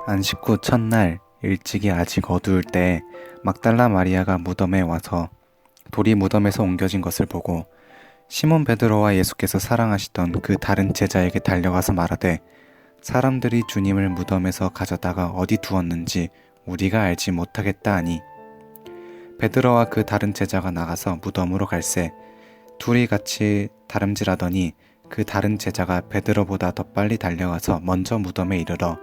안식 후 첫날 일찍이 아직 어두울 때 막달라 마리아가 무덤에 와서 돌이 무덤에서 옮겨진 것을 보고 시몬 베드로와 예수께서 사랑하시던 그 다른 제자에게 달려가서 말하되 사람들이 주님을 무덤에서 가져다가 어디 두었는지 우리가 알지 못하겠다 하니 베드로와 그 다른 제자가 나가서 무덤으로 갈새 둘이 같이 다름질하더니 그 다른 제자가 베드로보다 더 빨리 달려가서 먼저 무덤에 이르러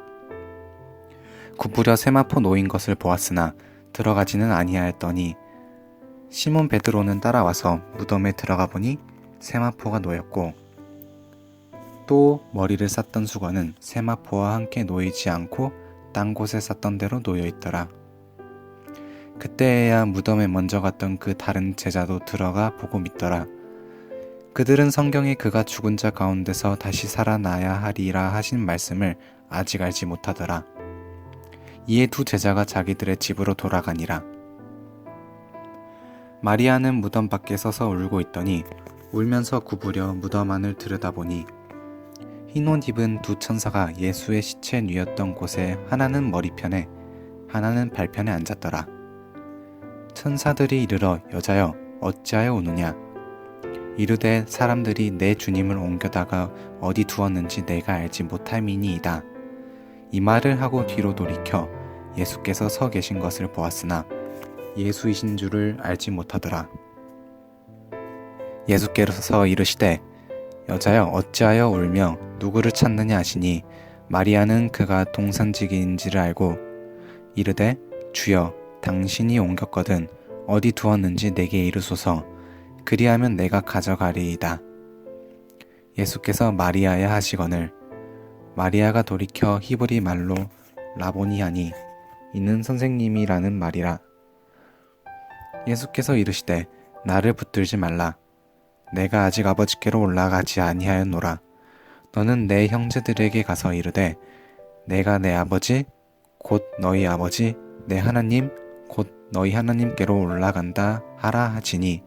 구부려 세마포 놓인 것을 보았으나 들어가지는 아니하였더니 시몬 베드로는 따라와서 무덤에 들어가 보니 세마포가 놓였고 또 머리를 쌌던 수건은 세마포와 함께 놓이지 않고 딴 곳에 쌌던 대로 놓여 있더라. 그때에야 무덤에 먼저 갔던 그 다른 제자도 들어가 보고 믿더라. 그들은 성경에 그가 죽은 자 가운데서 다시 살아나야 하리라 하신 말씀을 아직 알지 못하더라. 이에 두 제자가 자기들의 집으로 돌아가니라. 마리아는 무덤 밖에 서서 울고 있더니 울면서 구부려 무덤 안을 들여다보니 흰 옷 입은 두 천사가 예수의 시체 뉘었던 곳에 하나는 머리편에 하나는 발편에 앉았더라. 천사들이 이르러 여자여 어찌하여 우느냐 이르되 사람들이 내 주님을 옮겨다가 어디 두었는지 내가 알지 못함이니이다. 이 말을 하고 뒤로 돌이켜 예수께서 서 계신 것을 보았으나 예수이신 줄을 알지 못하더라. 예수께서 이르시되 여자여 어찌하여 울며 누구를 찾느냐 하시니 마리아는 그가 동산지기인지를 알고 이르되 주여 당신이 옮겼거든 어디 두었는지 내게 이르소서 그리하면 내가 가져가리이다. 예수께서 마리아야 하시거늘 마리아가 돌이켜 히브리 말로 라보니 하니 이는 선생님이라는 말이라. 예수께서 이르시되 나를 붙들지 말라. 내가 아직 아버지께로 올라가지 아니하였노라. 너는 내 형제들에게 가서 이르되 내가 내 아버지 곧 너희 아버지 내 하나님 곧 너희 하나님께로 올라간다 하라 하지니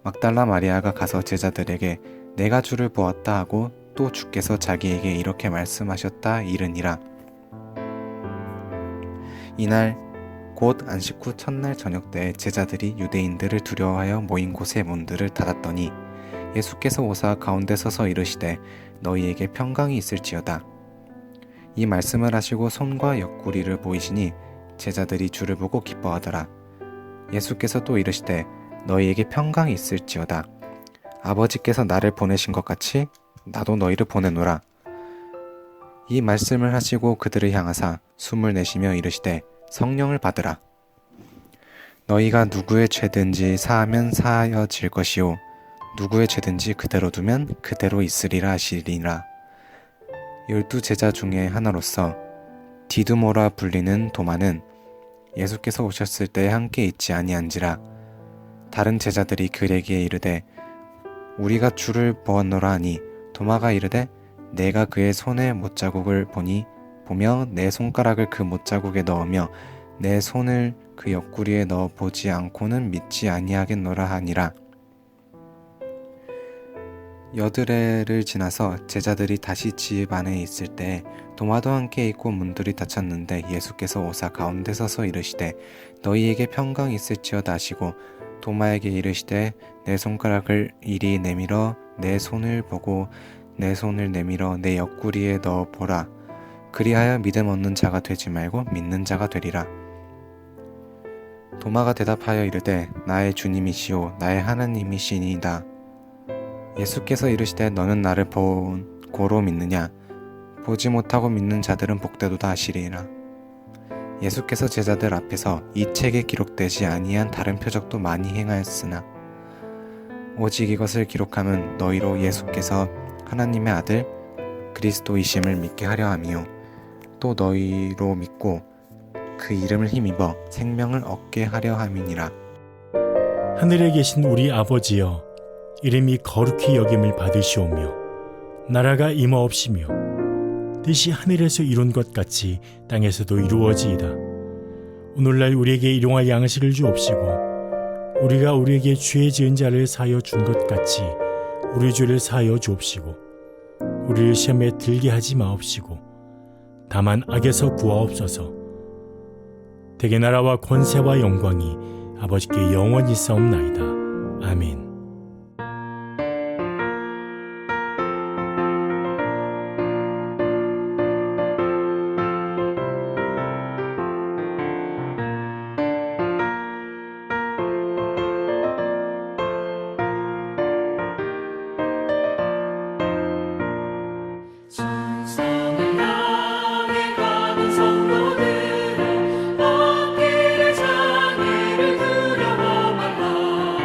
막달라 마리아가 가서 제자들에게 내가 주를 보았다 하고 또 주께서 자기에게 이렇게 말씀하셨다 이르니라. 이날 곧 안식 후 첫날 저녁 때 제자들이 유대인들을 두려워하여 모인 곳의 문들을 닫았더니 예수께서 오사 가운데 서서 이르시되 너희에게 평강이 있을지어다. 이 말씀을 하시고 손과 옆구리를 보이시니 제자들이 주를 보고 기뻐하더라. 예수께서 또 이르시되 너희에게 평강이 있을지어다. 아버지께서 나를 보내신 것 같이 나도 너희를 보내노라. 이 말씀을 하시고 그들을 향하사 숨을 내쉬며 이르시되 성령을 받으라. 너희가 누구의 죄든지 사하면 사하여질 것이요 누구의 죄든지 그대로 두면 그대로 있으리라 하시리라. 12 제자 중에 하나로서 디두모라 불리는 도마는 예수께서 오셨을 때 함께 있지 아니한지라. 다른 제자들이 그에게 이르되 우리가 주를 보았노라 하니 도마가 이르되 내가 그의 손에 못자국을 보며 내 손가락을 그 못자국에 넣으며 내 손을 그 옆구리에 넣어 보지 않고는 믿지 아니하겠노라 하니라. 여드레를 지나서 제자들이 다시 집 안에 있을 때 도마도 함께 있고 문들이 닫혔는데 예수께서 오사 가운데 서서 이르시되 너희에게 평강이 있을지어다 하시고 도마에게 이르시되 내 손가락을 이리 내밀어 내 손을 보고 내 손을 내밀어 내 옆구리에 넣어 보라. 그리하여 믿음 없는 자가 되지 말고 믿는 자가 되리라. 도마가 대답하여 이르되 나의 주님이시오 나의 하나님이시니이다. 예수께서 이르시되 너는 나를 본 고로 믿느냐 보지 못하고 믿는 자들은 복되도다 하시리라. 예수께서 제자들 앞에서 이 책에 기록되지 아니한 다른 표적도 많이 행하였으나 오직 이것을 기록함은 너희로 예수께서 하나님의 아들 그리스도이심을 믿게 하려 함이요 또 너희로 믿고 그 이름을 힘입어 생명을 얻게 하려 함이니라. 하늘에 계신 우리 아버지여 이름이 거룩히 여김을 받으시오며 나라가 임하옵시며 뜻이 하늘에서 이룬 것 같이 땅에서도 이루어지이다. 오늘날 우리에게 일용할 양식을 주옵시고 우리가 우리에게 죄 지은 자를 사하여 준 것 같이 우리 죄를 사하여 주옵시고 우리를 시험에 들게 하지 마옵시고 다만 악에서 구하옵소서. 대개 나라와 권세와 영광이 아버지께 영원히 있사옵나이다. 아멘. 천상을 향해 가는 성도들아 앞길의 장애를 두려워 말라.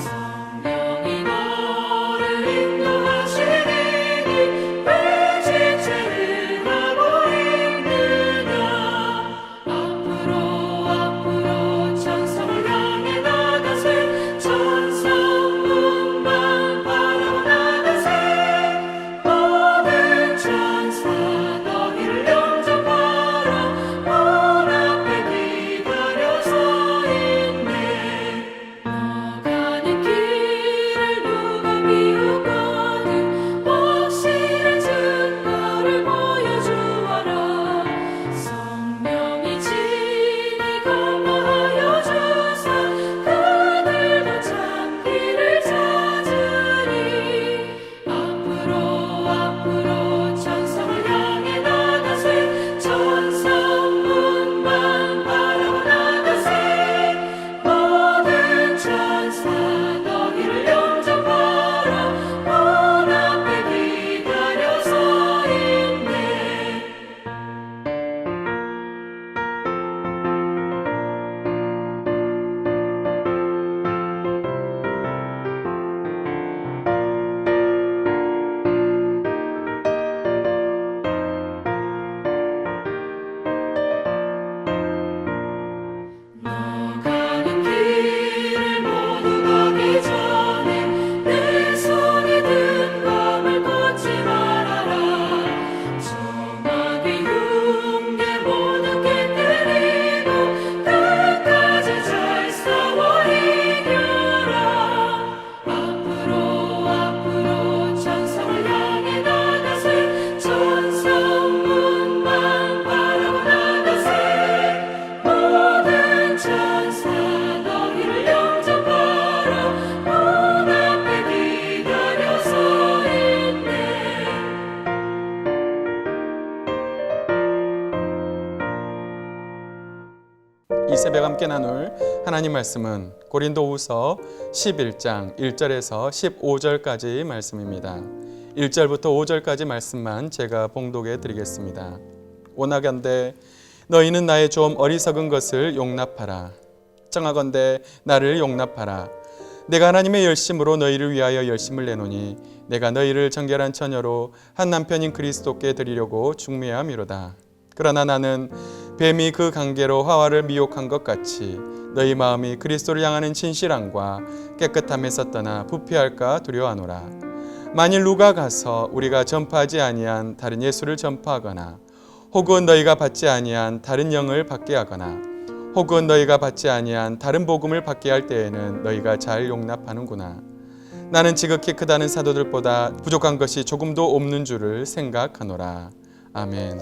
성령이 너를 인도하시리니 왜 지체를 하고 있느냐. 앞으로 천상을 향해 나가세. 천상문만 바라보 나가세. 모든 천사 너희를 영접하라. 문 앞에 기다려 서 있네. 너 가는 길을 누가 비웃거든 확실한 증거를 보여주어라. 성령이 친히 감화하여 주사 그들도 참 길을 찾으리. 앞으로 천상을 향해 나가세. 천상문만 바라보 나가세. 모든 천사 너희를 영접하라. 문 앞에 기다려 서 있네. 너 가는 길을 모두 가기 전에 내 손에 든 검을 꽂지 말아라. 정악의 흉계 모두 깨뜨리고 끝까지 잘 싸워 이겨라. 앞으로 천상을 향해 나가세. 천상문만 바라보 나가세. 모든 천사 너희를 영접하라. 문 앞에 기다려 서 있네. 이 새벽 함께 나눌 하나님 말씀은 고린도후서 11장 1절에서 15절까지 말씀입니다. 1절부터 5절까지 말씀만 제가 봉독해 드리겠습니다. 원하건대 너희는 나의 좀 어리석은 것을 용납하라. 청하건대 나를 용납하라. 내가 하나님의 열심으로 너희를 위하여 열심을 내노니 내가 너희를 정결한 처녀로 한 남편인 그리스도께 드리려고 중매함이로다. 그러나 나는 뱀이 그 관계로 하와를 미혹한 것 같이 너희 마음이 그리스도를 향하는 진실함과 깨끗함에서 떠나 부패할까 두려워하노라. 만일 누가 가서 우리가 전파하지 아니한 다른 예수를 전파하거나 혹은 너희가 받지 아니한 다른 영을 받게 하거나 혹은 너희가 받지 아니한 다른 복음을 받게 할 때에는 너희가 잘 용납하는구나. 나는 지극히 크다는 사도들보다 부족한 것이 조금도 없는 줄을 생각하노라. 아멘.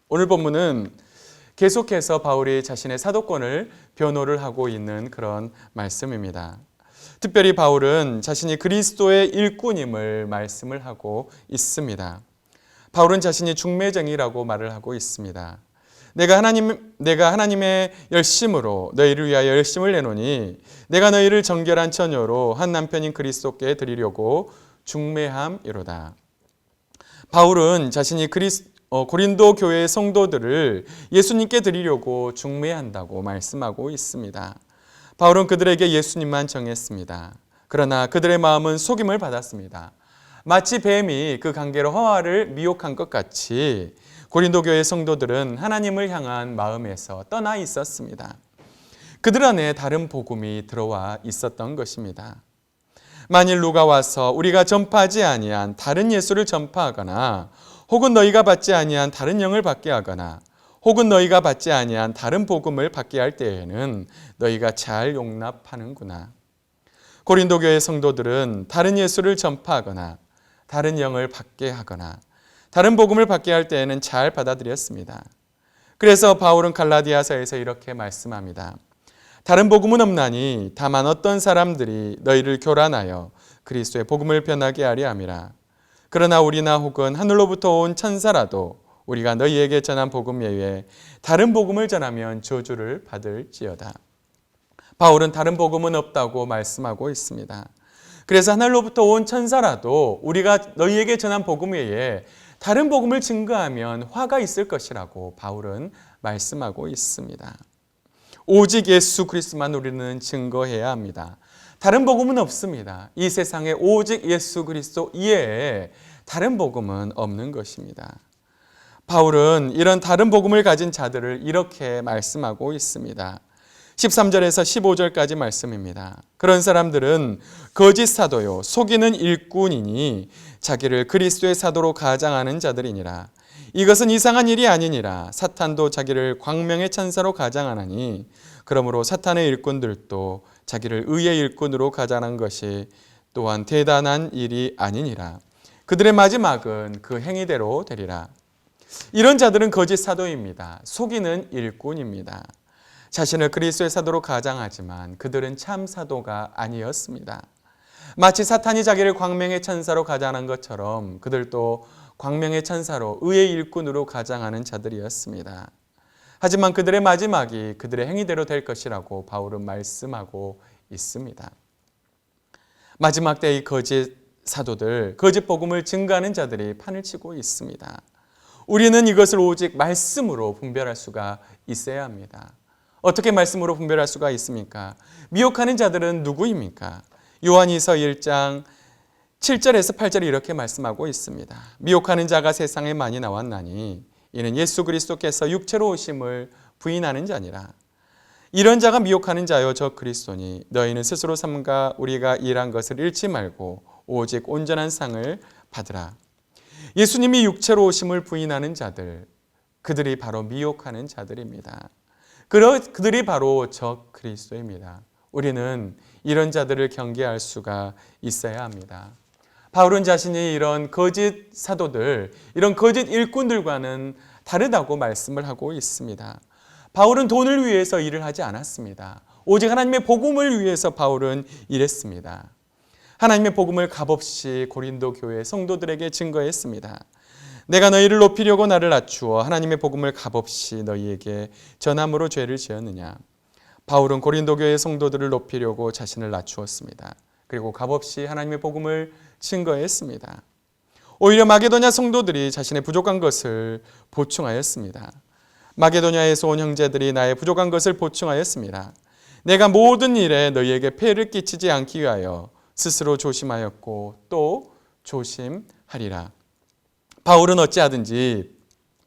오늘 본문은 계속해서 바울이 자신의 사도권을 변호를 하고 있는 그런 말씀입니다. 특별히 바울은 자신이 그리스도의 일꾼임을 말씀을 하고 있습니다. 바울은 자신이 중매쟁이라고 말을 하고 있습니다. 내가 하나님의 열심으로 너희를 위하여 열심을 내노니 내가 너희를 정결한 처녀로 한 남편인 그리스도께 드리려고 중매함이로다. 바울은 자신이 고린도 교회의 성도들을 예수님께 드리려고 중매한다고 말씀하고 있습니다. 바울은 그들에게 예수님만 정했습니다. 그러나 그들의 마음은 속임을 받았습니다. 마치 뱀이 그 관계로 하와를 미혹한 것 같이 고린도 교회 성도들은 하나님을 향한 마음에서 떠나 있었습니다. 그들 안에 다른 복음이 들어와 있었던 것입니다. 만일 누가 와서 우리가 전파하지 아니한 다른 예수를 전파하거나 혹은 너희가 받지 아니한 다른 영을 받게 하거나 혹은 너희가 받지 아니한 다른 복음을 받게 할 때에는 너희가 잘 용납하는구나. 고린도 교회 성도들은 다른 예수를 전파하거나 다른 영을 받게 하거나 다른 복음을 받게 할 때에는 잘 받아들였습니다. 그래서 바울은 갈라디아서에서 이렇게 말씀합니다. 다른 복음은 없나니 다만 어떤 사람들이 너희를 교란하여 그리스도의 복음을 변하게 하려 함이라. 그러나 우리나 혹은 하늘로부터 온 천사라도 우리가 너희에게 전한 복음 외에 다른 복음을 전하면 저주를 받을지어다. 바울은 다른 복음은 없다고 말씀하고 있습니다. 그래서 하늘로부터 온 천사라도 우리가 너희에게 전한 복음 외에 다른 복음을 증거하면 화가 있을 것이라고 바울은 말씀하고 있습니다. 오직 예수 그리스도만 우리는 증거해야 합니다. 다른 복음은 없습니다. 이 세상에 오직 예수 그리스도 이외에 다른 복음은 없는 것입니다. 바울은 이런 다른 복음을 가진 자들을 이렇게 말씀하고 있습니다. 13절에서 15절까지 말씀입니다. 그런 사람들은 거짓 사도요 속이는 일꾼이니 자기를 그리스도의 사도로 가장하는 자들이니라. 이것은 이상한 일이 아니니라. 사탄도 자기를 광명의 천사로 가장하나니 그러므로 사탄의 일꾼들도 자기를 의의 일꾼으로 가장한 것이 또한 대단한 일이 아니니라. 그들의 마지막은 그 행위대로 되리라. 이런 자들은 거짓 사도입니다. 속이는 일꾼입니다. 자신을 그리스도의 사도로 가장하지만 그들은 참 사도가 아니었습니다. 마치 사탄이 자기를 광명의 천사로 가장한 것처럼 그들도 광명의 천사로 의의 일꾼으로 가장하는 자들이었습니다. 하지만 그들의 마지막이 그들의 행위대로 될 것이라고 바울은 말씀하고 있습니다. 마지막 때의 거짓 사도들, 거짓 복음을 증거하는 자들이 판을 치고 있습니다. 우리는 이것을 오직 말씀으로 분별할 수가 있어야 합니다. 어떻게 말씀으로 분별할 수가 있습니까? 미혹하는 자들은 누구입니까? 요한이서 1장 7절에서 8절에 이렇게 말씀하고 있습니다. 미혹하는 자가 세상에 많이 나왔나니 이는 예수 그리스도께서 육체로 오심을 부인하는 자니라. 이런 자가 미혹하는 자요 저 그리스도니 너희는 스스로 삼가 우리가 일한 것을 잃지 말고 오직 온전한 상을 받으라. 예수님이 육체로 오심을 부인하는 자들, 그들이 바로 미혹하는 자들입니다. 그들이 바로 저 그리스도입니다. 우리는 이런 자들을 경계할 수가 있어야 합니다. 바울은 자신이 이런 거짓 사도들, 이런 거짓 일꾼들과는 다르다고 말씀을 하고 있습니다. 바울은 돈을 위해서 일을 하지 않았습니다. 오직 하나님의 복음을 위해서 바울은 일했습니다. 하나님의 복음을 값없이 고린도 교회 성도들에게 증거했습니다. 내가 너희를 높이려고 나를 낮추어 하나님의 복음을 값없이 너희에게 전함으로 죄를 지었느냐. 바울은 고린도 교회 성도들을 높이려고 자신을 낮추었습니다. 그리고 값없이 하나님의 복음을 증거했습니다. 오히려 마게도냐 성도들이 자신의 부족한 것을 보충하였습니다. 마게도냐에서 온 형제들이 나의 부족한 것을 보충하였습니다. 내가 모든 일에 너희에게 폐를 끼치지 않기 위하여 스스로 조심하였고 또 조심하리라. 바울은 어찌하든지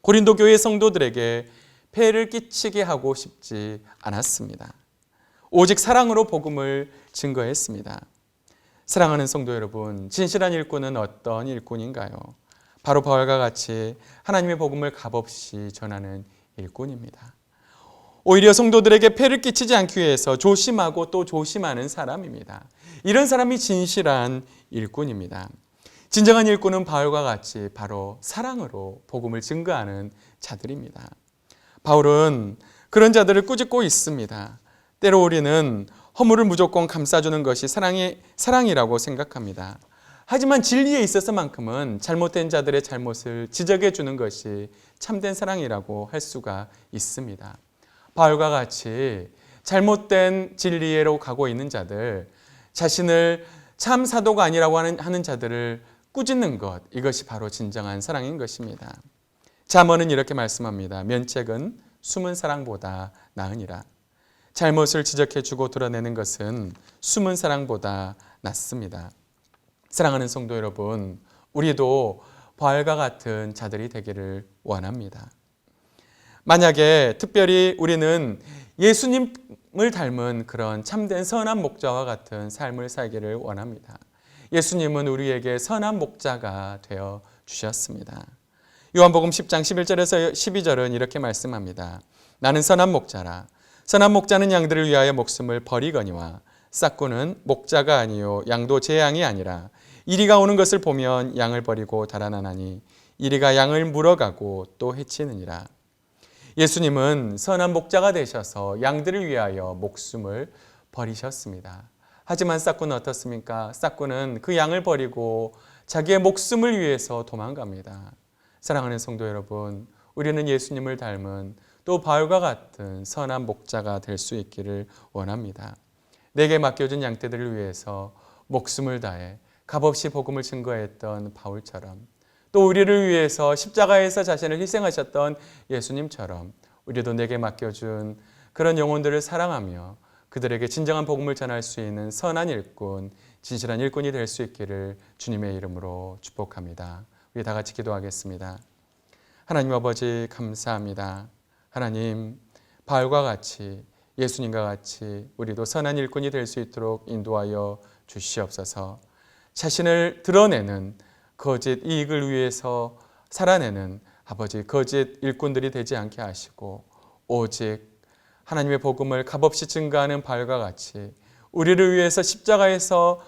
고린도 교회 성도들에게 폐를 끼치게 하고 싶지 않았습니다. 오직 사랑으로 복음을 증거했습니다. 사랑하는 성도 여러분, 진실한 일꾼은 어떤 일꾼인가요? 바로 바울과 같이 하나님의 복음을 값없이 전하는 일꾼입니다. 오히려 성도들에게 폐를 끼치지 않기 위해서 조심하고 또 조심하는 사람입니다. 이런 사람이 진실한 일꾼입니다. 진정한 일꾼은 바울과 같이 바로 사랑으로 복음을 증거하는 자들입니다. 바울은 그런 자들을 꾸짖고 있습니다. 때로 우리는 허물을 무조건 감싸주는 것이 사랑이라고 생각합니다. 하지만 진리에 있어서만큼은 잘못된 자들의 잘못을 지적해 주는 것이 참된 사랑이라고 할 수가 있습니다. 바울과 같이 잘못된 진리로 가고 있는 자들, 자신을 참 사도가 아니라고 하는 자들을 꾸짖는 것, 이것이 바로 진정한 사랑인 것입니다. 잠언은 이렇게 말씀합니다. 면책은 숨은 사랑보다 나으니라. 잘못을 지적해주고 드러내는 것은 숨은 사랑보다 낫습니다. 사랑하는 성도 여러분, 우리도 바울과 같은 자들이 되기를 원합니다. 만약에 특별히 우리는 예수님을 닮은 그런 참된 선한 목자와 같은 삶을 살기를 원합니다. 예수님은 우리에게 선한 목자가 되어 주셨습니다. 요한복음 10장 11절에서 12절은 이렇게 말씀합니다. 나는 선한 목자라. 선한 목자는 양들을 위하여 목숨을 버리거니와 싹구는 목자가 아니요 양도 제 양이 아니라 이리가 오는 것을 보면 양을 버리고 달아나나니 이리가 양을 물어가고 또 해치느니라. 예수님은 선한 목자가 되셔서 양들을 위하여 목숨을 버리셨습니다. 하지만 싹꾼은 어떻습니까? 싹꾼은 그 양을 버리고 자기의 목숨을 위해서 도망갑니다. 사랑하는 성도 여러분, 우리는 예수님을 닮은 또 바울과 같은 선한 목자가 될 수 있기를 원합니다. 내게 맡겨준 양떼들을 위해서 목숨을 다해 값없이 복음을 증거했던 바울처럼, 또 우리를 위해서 십자가에서 자신을 희생하셨던 예수님처럼 우리도 내게 맡겨준 그런 영혼들을 사랑하며 그들에게 진정한 복음을 전할 수 있는 선한 일꾼, 진실한 일꾼이 될 수 있기를 주님의 이름으로 축복합니다. 우리 다 같이 기도하겠습니다. 하나님 아버지 감사합니다. 하나님, 바울과 같이 예수님과 같이 우리도 선한 일꾼이 될 수 있도록 인도하여 주시옵소서. 자신을 드러내는 거짓 이익을 위해서 살아내는 아버지 거짓 일꾼들이 되지 않게 하시고, 오직 하나님의 복음을 값없이 증거하는 바울과 같이 우리를 위해서 십자가에서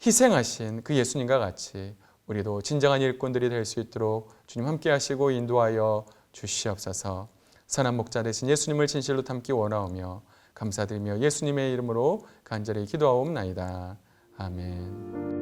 희생하신 그 예수님과 같이 우리도 진정한 일꾼들이 될 수 있도록 주님 함께 하시고 인도하여 주시옵소서. 선한 목자 되신 예수님을 진실로 닮기 원하오며 감사드리며 예수님의 이름으로 간절히 기도하옵나이다. 아멘.